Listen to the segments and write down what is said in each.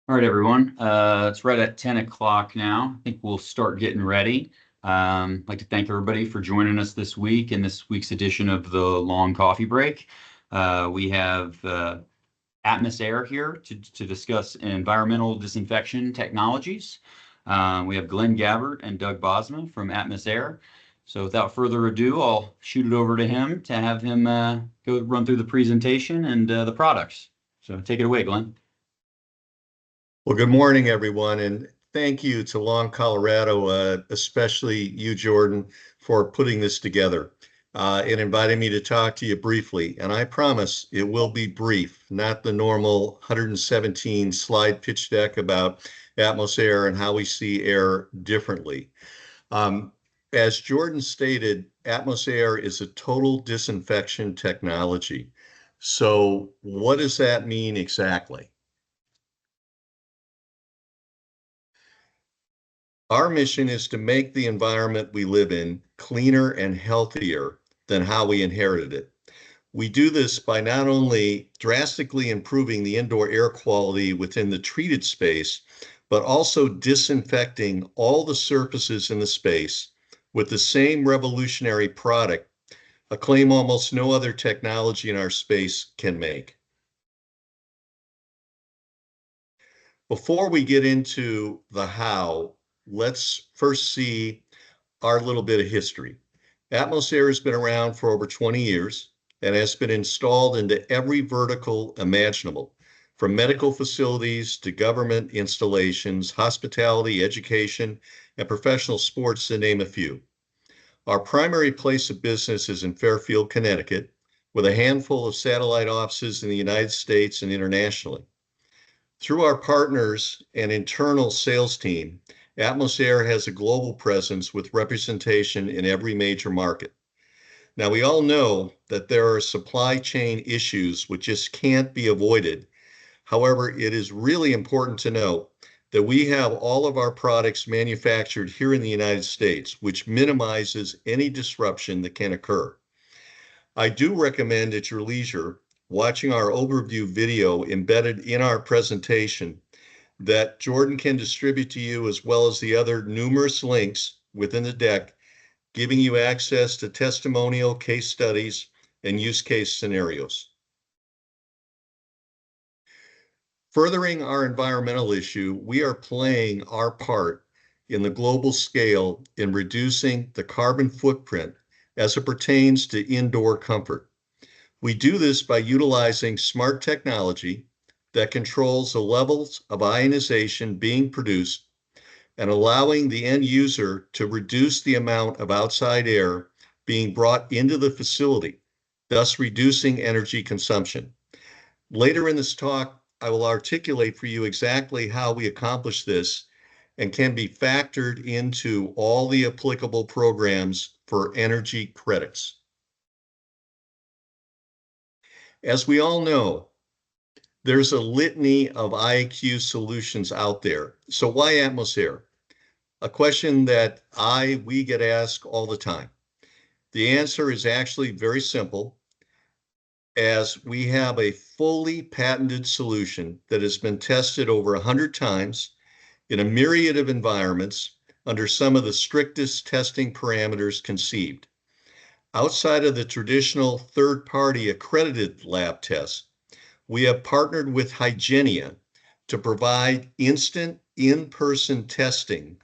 All right, everyone. It's right at 10 o'clock now. I think we'll start getting ready. I'd like to thank everybody for joining us this week in this week's edition of the Long Coffee Break. We have Atmos Air here to discuss environmental disinfection technologies. We have Glenn Gabbert and Doug Bosma from Atmos Air. So without further ado, I'll shoot it over to him to have him go run through the presentation and the products. So take it away, Glenn. Well, good morning, everyone, and thank you to Long, Colorado, especially you, Jordan, for putting this together and inviting me to talk to you briefly. And I promise it will be brief, not the normal 117 slide pitch deck about Atmos Air and how we see air differently. Um, as Jordan stated, Atmos Air is a total disinfection technology. So what does that mean exactly? Our mission is to make the environment we live in cleaner and healthier than how we inherited it. We do this by not only drastically improving the indoor air quality within the treated space, but also disinfecting all the surfaces in the space with the same revolutionary product, a claim almost no other technology in our space can make. Before we get into the how, let's first see our little bit of history. Atmos Air has been around for over 20 years and has been installed into every vertical imaginable, from medical facilities to government installations, hospitality, education, and professional sports, to name a few. Our primary place of business is in Fairfield, Connecticut, with a handful of satellite offices in the United States and internationally. Through our partners and internal sales team, Atmos Air has a global presence with representation in every major market. Now, we all know that there are supply chain issues which just can't be avoided. However, it is really important to note that we have all of our products manufactured here in the United States, which minimizes any disruption that can occur. I do recommend at your leisure watching our overview video embedded in our presentation that Jordan can distribute to you, as well as the other numerous links within the deck, giving you access to testimonial case studies and use case scenarios. Furthering our environmental issue, we are playing our part in the global scale in reducing the carbon footprint as it pertains to indoor comfort. We do this by utilizing smart technology that controls the levels of ionization being produced and allowing the end user to reduce the amount of outside air being brought into the facility, thus reducing energy consumption. Later in this talk, I will articulate for you exactly how we accomplish this and can be factored into all the applicable programs for energy credits. As we all know, there's a litany of IAQ solutions out there. So why Atmos Air? A question that we get asked all the time. The answer is actually very simple, as we have a fully patented solution that has been tested over 100 times in a myriad of environments under some of the strictest testing parameters conceived. Outside of the traditional third-party accredited lab tests, we have partnered with Hygienia to provide instant in-person testing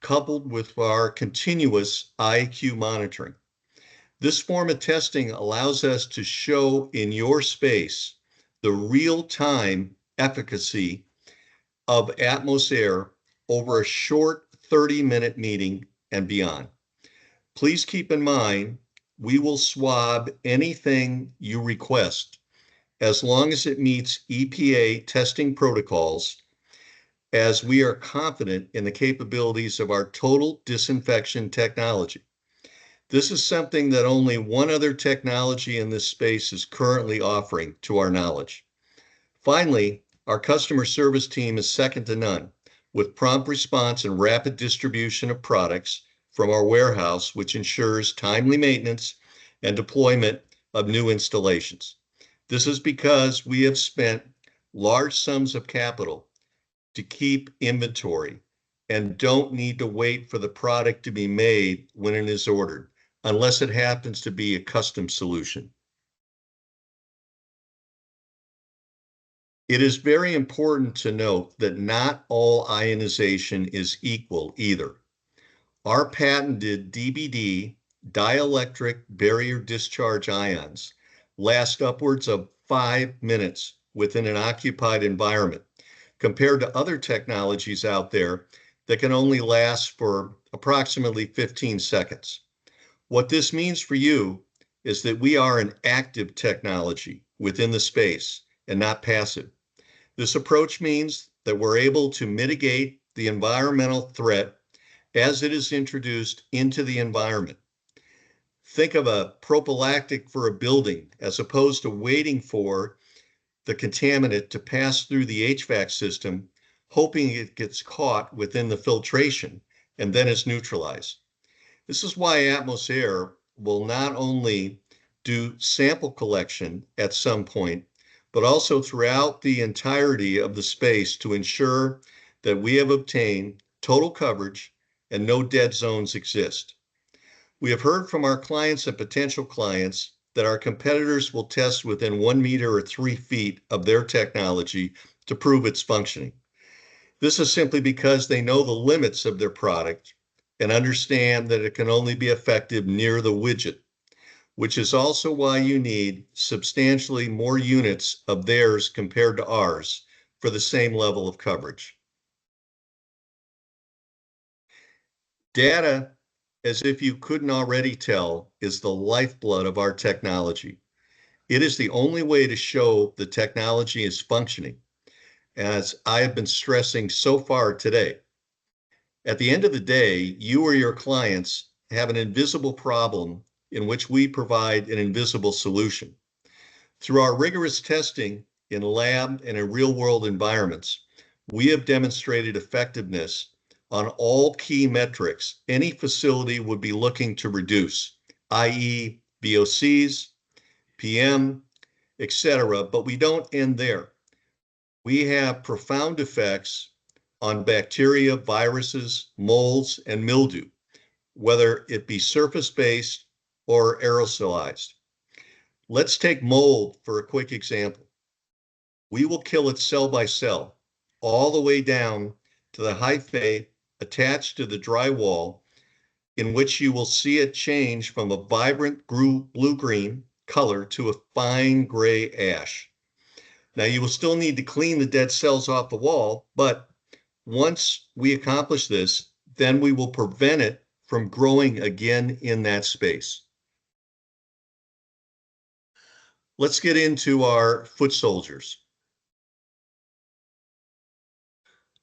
coupled with our continuous IAQ monitoring. This form of testing allows us to show in your space the real-time efficacy of Atmos Air over a short 30-minute meeting and beyond. Please keep in mind, we will swab anything you request as long as it meets EPA testing protocols, as we are confident in the capabilities of our total disinfection technology. This is something that only one other technology in this space is currently offering, to our knowledge. Finally, our customer service team is second to none, with prompt response and rapid distribution of products from our warehouse, which ensures timely maintenance and deployment of new installations. This is because we have spent large sums of capital to keep inventory and don't need to wait for the product to be made when it is ordered, unless it happens to be a custom solution. It is very important to note that not all ionization is equal either. Our patented DBD, dielectric barrier discharge ions, last upwards of 5 minutes within an occupied environment, compared to other technologies out there that can only last for approximately 15 seconds. What this means for you is that we are an active technology within the space and not passive. This approach means that we're able to mitigate the environmental threat as it is introduced into the environment. Think of a prophylactic for a building as opposed to waiting for the contaminant to pass through the HVAC system, hoping it gets caught within the filtration and then is neutralized. This is why Atmos Air will not only do sample collection at some point, but also throughout the entirety of the space to ensure that we have obtained total coverage and no dead zones exist. We have heard from our clients and potential clients that our competitors will test within 1 meter or 3 feet of their technology to prove its functioning. This is simply because they know the limits of their product and understand that it can only be effective near the widget, which is also why you need substantially more units of theirs compared to ours for the same level of coverage. Data, as if you couldn't already tell, is the lifeblood of our technology. It is the only way to show the technology is functioning, as I have been stressing so far today. At the end of the day, you or your clients have an invisible problem in which we provide an invisible solution. Through our rigorous testing in lab and in real-world environments, we have demonstrated effectiveness on all key metrics any facility would be looking to reduce, i.e. VOCs, PM, etc. But we don't end there. We have profound effects on bacteria, viruses, molds, and mildew, whether it be surface-based or aerosolized. Let's take mold for a quick example. We will kill it cell by cell, all the way down to the hyphae attached to the drywall, in which you will see it change from a vibrant blue-green color to a fine gray ash. Now, you will still need to clean the dead cells off the wall, but once we accomplish this, then we will prevent it from growing again in that space. Let's get into our foot soldiers.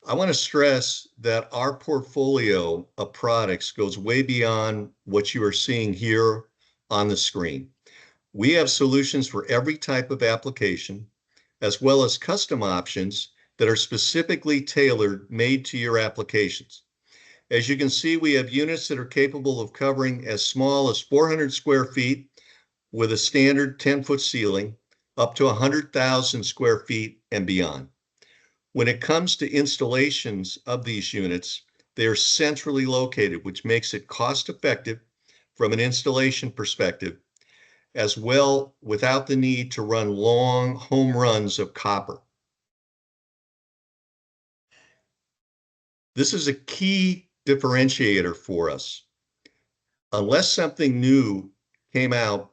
I want to stress that our portfolio of products goes way beyond what you are seeing here on the screen. We have solutions for every type of application, as well as custom options that are specifically tailored, made to your applications. As you can see, we have units that are capable of covering as small as 400 square feet with a standard 10-foot ceiling, up to 100,000 square feet and beyond. When it comes to installations of these units, they are centrally located, which makes it cost-effective from an installation perspective, as well without the need to run long home runs of copper. This is a key differentiator for us. Unless something new came out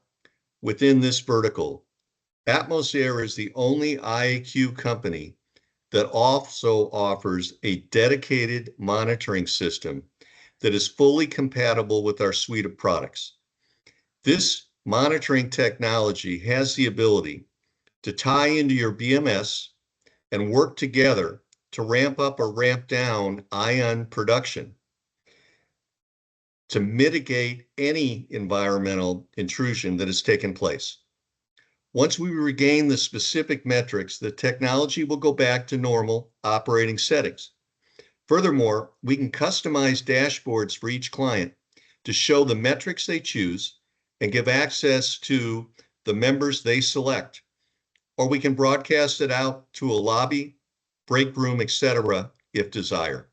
within this vertical, Atmos Air is the only IAQ company that also offers a dedicated monitoring system that is fully compatible with our suite of products. This monitoring technology has the ability to tie into your BMS and work together to ramp up or ramp down ion production to mitigate any environmental intrusion that has taken place. Once we regain the specific metrics, the technology will go back to normal operating settings. Furthermore, we can customize dashboards for each client to show the metrics they choose and give access to the members they select. Or we can broadcast it out to a lobby break room, etc., if desired.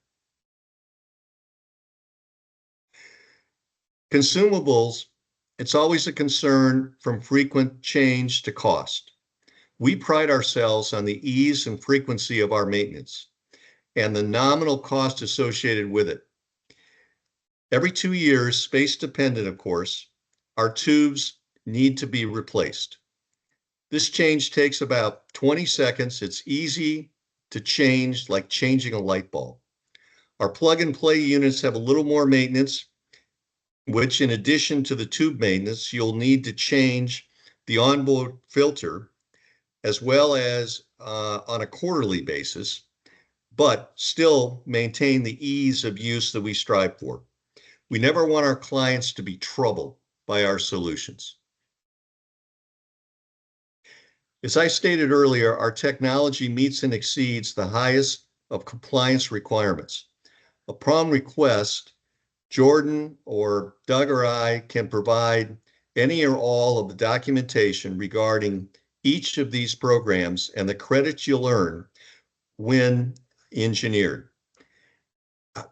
Consumables, it's always a concern from frequent change to cost. We pride ourselves on the ease and frequency of our maintenance and the nominal cost associated with it. Every 2 years, space dependent, of course, our tubes need to be replaced. This change takes about 20 seconds. It's easy to change, like changing a light bulb. Our plug and play units have a little more maintenance, which in addition to the tube maintenance, you'll need to change the onboard filter as well as on a quarterly basis, but still maintain the ease of use that we strive for. We never want our clients to be troubled by our solutions. As I stated earlier, our technology meets and exceeds the highest of compliance requirements. Upon request, Jordan or Doug or I can provide any or all of the documentation regarding each of these programs and the credits you'll earn when engineered.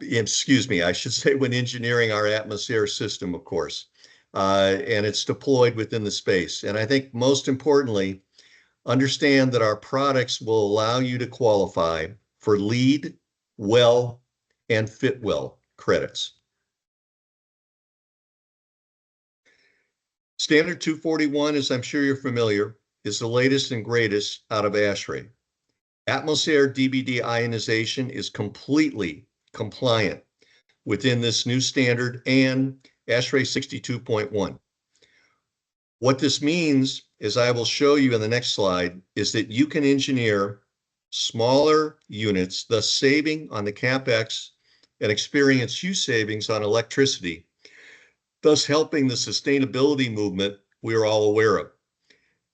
Excuse me, I should say when engineering our atmosphere system, of course, and it's deployed within the space. And I think most importantly, understand that our products will allow you to qualify for LEED, WELL, and FitWell credits. Standard 241, as I'm sure you're familiar, is the latest and greatest out of ASHRAE. Atmosphere DBD ionization is completely compliant within this new standard and ASHRAE 62.1. What this means, as I will show you in the next slide, is that you can engineer smaller units, thus saving on the CapEx and experience use savings on electricity, thus helping the sustainability movement we are all aware of.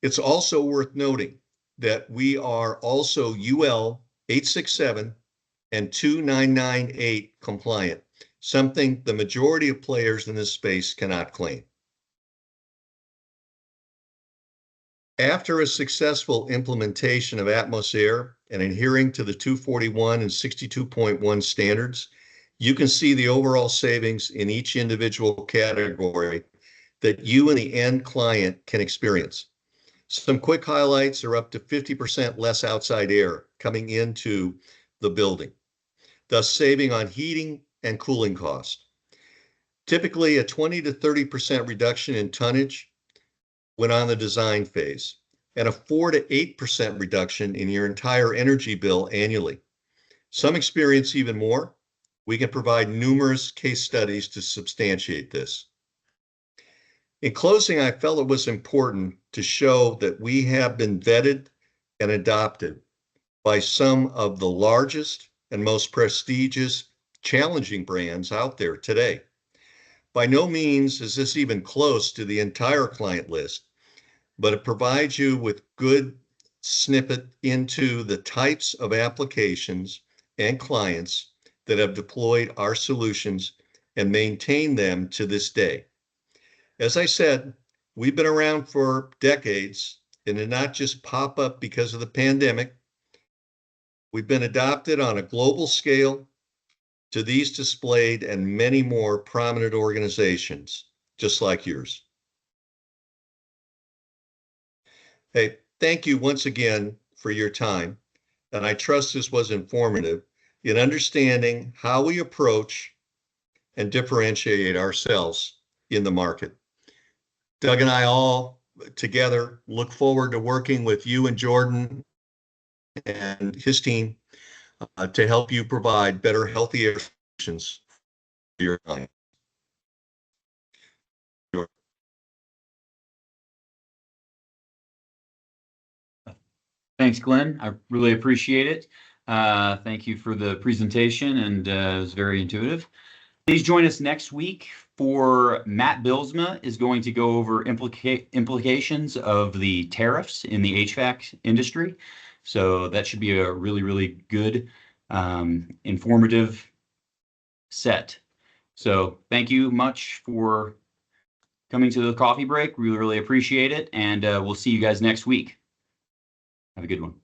It's also worth noting that we are also UL 867 and 2998 compliant, something the majority of players in this space cannot claim. After a successful implementation of Atmosair and adhering to the 241 and 62.1 standards, you can see the overall savings in each individual category that you and the end client can experience. Some quick highlights are up to 50% less outside air coming into the building, thus saving on heating and cooling cost. Typically a 20 to 30% reduction in tonnage when on the design phase, and a 4 to 8% reduction in your entire energy bill annually. Some experience even more. We can provide numerous case studies to substantiate this. In closing, I felt it was important to show that we have been vetted and adopted by some of the largest and most prestigious challenging brands out there today. By no means is this even close to the entire client list, but it provides you with good snippet into the types of applications and clients that have deployed our solutions and maintain them to this day. As I said, we've been around for decades and did not just pop up because of the pandemic. We've been adopted on a global scale to these displayed and many more prominent organizations, just like yours. Hey, thank you once again for your time, and I trust this was informative in understanding how we approach and differentiate ourselves in the market. Doug and I all together look forward to working with you and Jordan and his team to help you provide better, healthier solutions for your clients. Thanks, Glenn. I really appreciate it. Thank you for the presentation, and it was very intuitive. Please join us next week for Matt Bilsma is going to go over implications of the tariffs in the HVAC industry. So that should be a really, really good, informative set. So thank you much for coming to the coffee break. We really appreciate it, and we'll see you guys next week. Have a good one.